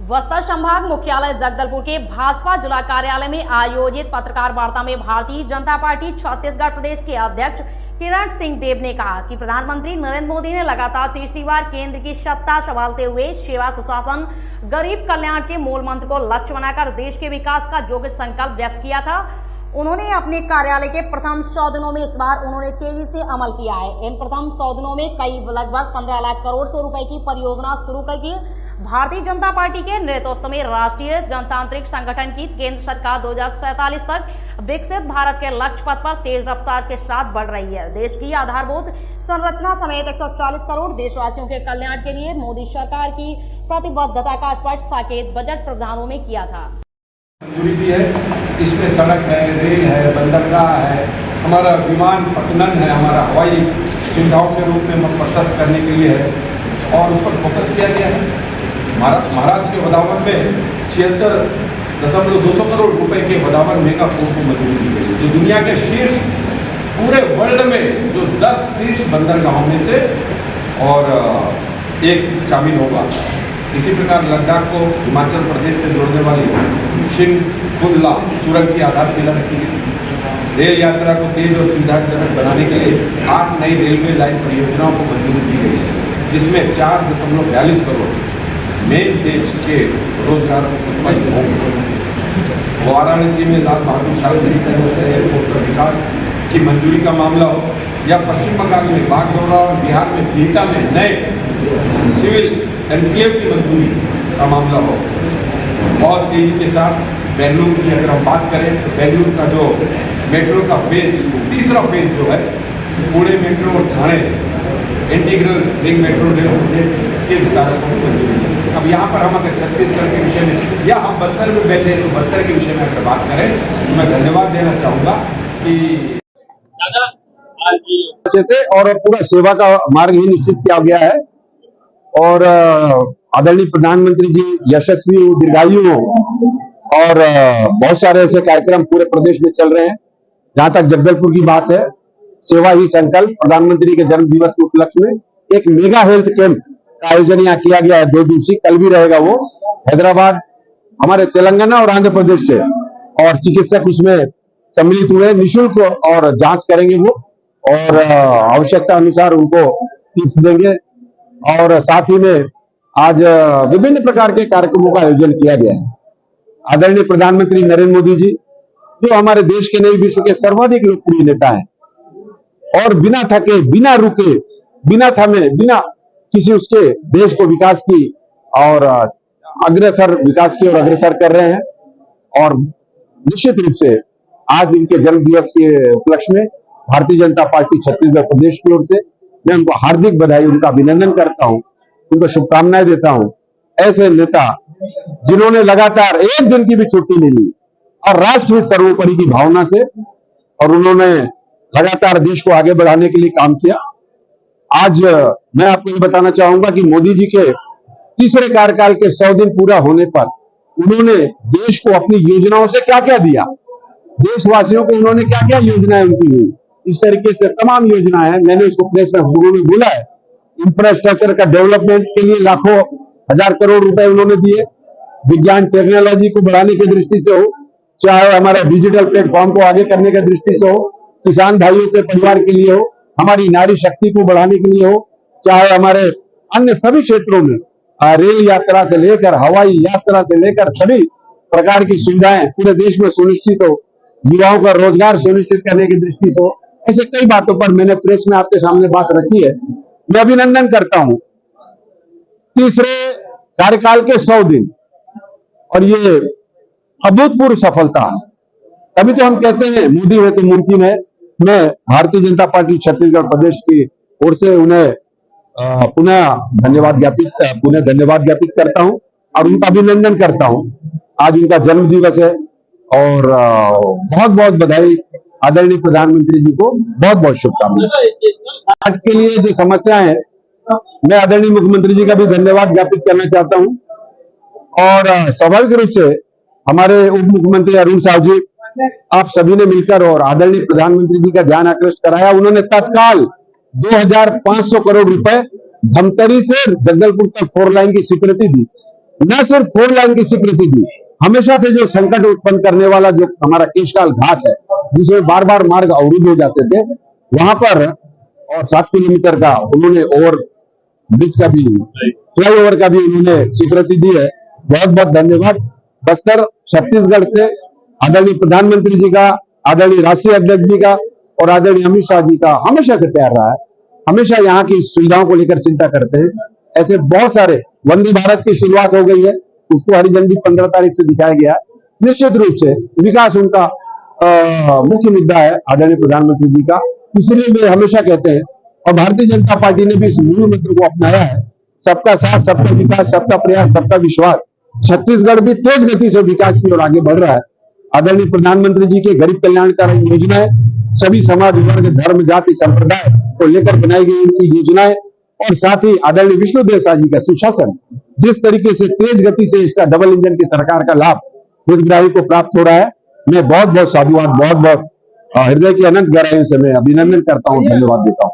बस्तर संभाग मुख्यालय जगदलपुर के भाजपा जिला कार्यालय में आयोजित पत्रकार वार्ता में भारतीय जनता पार्टी छत्तीसगढ़ प्रदेश के अध्यक्ष किरण सिंह देव ने कहा कि प्रधानमंत्री नरेंद्र मोदी ने लगातार तीसरी बार केंद्र की सत्ता संभालते हुए सेवा सुशासन गरीब कल्याण के मूल मंत्र को लक्ष्य बनाकर देश के विकास का जो संकल्प व्यक्त किया था, उन्होंने अपने कार्यालय के प्रथम 100 दिनों में इस बार उन्होंने तेजी से अमल किया है। इन प्रथम 100 दिनों में कई लगभग 15 लाख करोड़ से रुपए की परियोजना शुरू करके भारतीय जनता पार्टी के नेतृत्व में राष्ट्रीय जनतांत्रिक संगठन की केंद्र सरकार 2047 तक विकसित भारत के लक्ष्य पथ पर तेज रफ्तार के साथ बढ़ रही है। देश की आधारभूत संरचना समेत 140 करोड़ देशवासियों के कल्याण के लिए मोदी सरकार की प्रतिबद्धता का स्पष्ट संकेत बजट प्रावधानों में किया था। मंजूरी दी है, इसमें सड़क है, रेल है, बंदरगाह है, हमारा विमान पत्तन है, हमारा हवाई सुविधाओं के रूप में प्रशस्त करने के लिए है और उस पर फोकस किया गया है। महाराष्ट्र के वदावन में 76.200 करोड़ रुपए के वदावन मेगा पोर्ट को मंजूरी दी गई, जो दुनिया के शीर्ष पूरे वर्ल्ड में जो 10 शीर्ष बंदरगाहों में से और एक शामिल होगा। इसी प्रकार लद्दाख को हिमाचल प्रदेश से जोड़ने वाली शिंकुला सुरंग की आधारशिला रखी गई। रेल यात्रा को तेज और सुविधाजनक बनाने के लिए 8 नई रेलवे लाइन परियोजनाओं को मंजूरी दी गई है, जिसमें 4.42 करोड़ मेन देश के रोजगार उत्पन्न होंगे। वाराणसी में लाल बहादुर शास्त्री इंटरनेशनल एयरपोर्ट का विकास की मंजूरी का मामला हो या पश्चिम बंगाल में बागडोगरा और बिहार में बिहटा में नए सिविल एनक्लेव की मंजूरी का मामला हो। और तेजी के साथ बेंगलुरु की अगर हम बात करें तो बेंगलुरु का जो मेट्रो का तीसरा फेज जो है, पुणे मेट्रो और Thane integral ring metro rail project के विस्तार को मंजूरी। अब यहाँ पर हम अगर छत्तीसगढ़ के विषय में या हम बस्तर में बैठे हैं तो बस्तर के विषय में अगर बात करें तो मैं धन्यवाद देना चाहूँगा कि अच्छे से और पूरा सेवा का मार्ग ही निश्चित किया गया है और आदरणीय प्रधानमंत्री जी यशस्वी दीर्घायु हो और बहुत सारे ऐसे कार्यक्रम पूरे प्रदेश में चल रहे हैं। जहां तक जगदलपुर की बात है, सेवा ही संकल्प प्रधानमंत्री के जन्म दिवस के उपलक्ष्य में एक मेगा हेल्थ कैंप का आयोजन यहाँ किया गया है, 2 दिवसीय, कल भी रहेगा। वो हैदराबाद, हमारे तेलंगाना और आंध्र प्रदेश से और चिकित्सक उसमें सम्मिलित हुए, निःशुल्क और जांच करेंगे वो और आवश्यकता अनुसार उनको टिप्स देंगे। और साथ ही में आज विभिन्न प्रकार के कार्यक्रमों का आयोजन किया गया है। आदरणीय प्रधानमंत्री नरेंद्र मोदी जी, जो हमारे देश के नहीं विश्व के सर्वाधिक लोकप्रिय नेता है और बिना थके, बिना रुके, बिना थमे, बिना किसी उसके देश को विकास की और विकास की ओर अग्रसर कर रहे हैं। और निश्चित रूप से आज इनके जन्म दिवस के उपलक्ष्य में भारतीय जनता पार्टी छत्तीसगढ़ प्रदेश की ओर से मैं उनको हार्दिक बधाई, उनका अभिनंदन करता हूं, उनको शुभकामनाएं देता हूं। ऐसे नेता जिन्होंने लगातार एक दिन की भी छुट्टी नहीं ली और राष्ट्र सर्वोपरि की भावना से और उन्होंने लगातार देश को आगे बढ़ाने के लिए काम किया। आज मैं आपको ये बताना चाहूंगा कि मोदी जी के तीसरे कार्यकाल के 100 दिन पूरा होने पर उन्होंने देश को अपनी योजनाओं से क्या क्या दिया, देशवासियों को उन्होंने क्या क्या योजनाएं उनकी हुई, इस तरीके से तमाम योजनाएं हैं। मैंने उसको प्रेस में बोला है। इंफ्रास्ट्रक्चर का डेवलपमेंट के लिए लाखों हजार करोड़ रुपए उन्होंने दिए, विज्ञान टेक्नोलॉजी को बढ़ाने की दृष्टि से हो, चाहे हमारे डिजिटल प्लेटफॉर्म को आगे करने की दृष्टि से हो, किसान भाइयों के परिवार के लिए हो, हमारी नारी शक्ति को बढ़ाने के लिए हो, चाहे हमारे अन्य सभी क्षेत्रों में रेल यात्रा से लेकर हवाई यात्रा से लेकर सभी प्रकार की सुविधाएं पूरे देश में सुनिश्चित हो, युवाओं का रोजगार सुनिश्चित करने की दृष्टि से हो, ऐसे कई बातों पर मैंने प्रेस में आपके सामने बात रखी है। मैं अभिनंदन करता हूं तीसरे कार्यकाल के 100 दिन और ये अभूतपूर्व सफलता। तभी तो हम कहते हैं मोदी है तो मुमकिन है। मैं भारतीय जनता पार्टी छत्तीसगढ़ प्रदेश की ओर से उन्हें पुनः धन्यवाद ज्ञापित करता हूं और उनका अभिनंदन करता हूं। आज उनका जन्म दिवस है और बहुत बहुत बधाई। आदरणीय प्रधानमंत्री जी को बहुत बहुत शुभकामनाएं। आज के लिए जो समस्याएं हैं, मैं आदरणीय मुख्यमंत्री जी का भी धन्यवाद ज्ञापित करना चाहता हूं और स्वाभाविक रूप से हमारे उप मुख्यमंत्री अरुण साहु जी, आप सभी ने मिलकर और आदरणीय प्रधानमंत्री जी का ध्यान आकृष्ट कराया। उन्होंने तत्काल 2500 करोड़ रुपए धमतरी से जगदलपुर तक 4 लाइन की स्वीकृति दी न सिर्फ 4 लाइन की स्वीकृति दी, हमेशा से जो संकट उत्पन्न करने वाला जो हमारा केशकाल घाट है, जिसमें बार बार मार्ग अवरुद्ध हो जाते थे, वहां पर और 7 किलोमीटर का उन्होंने ओवर ब्रिज का भी, फ्लाईओवर का भी उन्होंने स्वीकृति दी है। बहुत बहुत धन्यवाद। बस्तर छत्तीसगढ़ से आदरणीय प्रधानमंत्री जी का, आदरणीय राष्ट्रीय अध्यक्ष जी का और आदरणीय अमित शाह जी का हमेशा से प्यार रहा है। हमेशा यहाँ की सुविधाओं को लेकर चिंता करते हैं। ऐसे बहुत सारे, वंदे भारत की शुरुआत हो गई है, उसको हरी झंडी 15 तारीख से दिखाया गया है। निश्चित रूप से विकास उनका मुख्य मुद्दा है आदरणीय प्रधानमंत्री जी का। इसलिए वे हमेशा कहते हैं, और भारतीय जनता पार्टी ने भी इस मूल मंत्र को अपनाया है, सबका साथ, सबका विकास, सबका प्रयास, सबका विश्वास। छत्तीसगढ़ भी तेज गति से विकास की ओर आगे बढ़ रहा है। आदरणीय प्रधानमंत्री जी के गरीब कल्याणकारी योजनाएं, सभी समाज, वर्ग, धर्म, जाति, संप्रदाय को लेकर बनाई गई उनकी योजनाएं, और साथ ही आदरणीय विष्णुदेव साय जी का सुशासन, जिस तरीके से तेज गति से इसका डबल इंजन की सरकार का लाभ हितग्राही को प्राप्त हो रहा है, मैं बहुत बहुत साधुवाद, बहुत बहुत हृदय की अनंत गहराइयों से मैं अभिनंदन करता हूं, धन्यवाद देता हूं।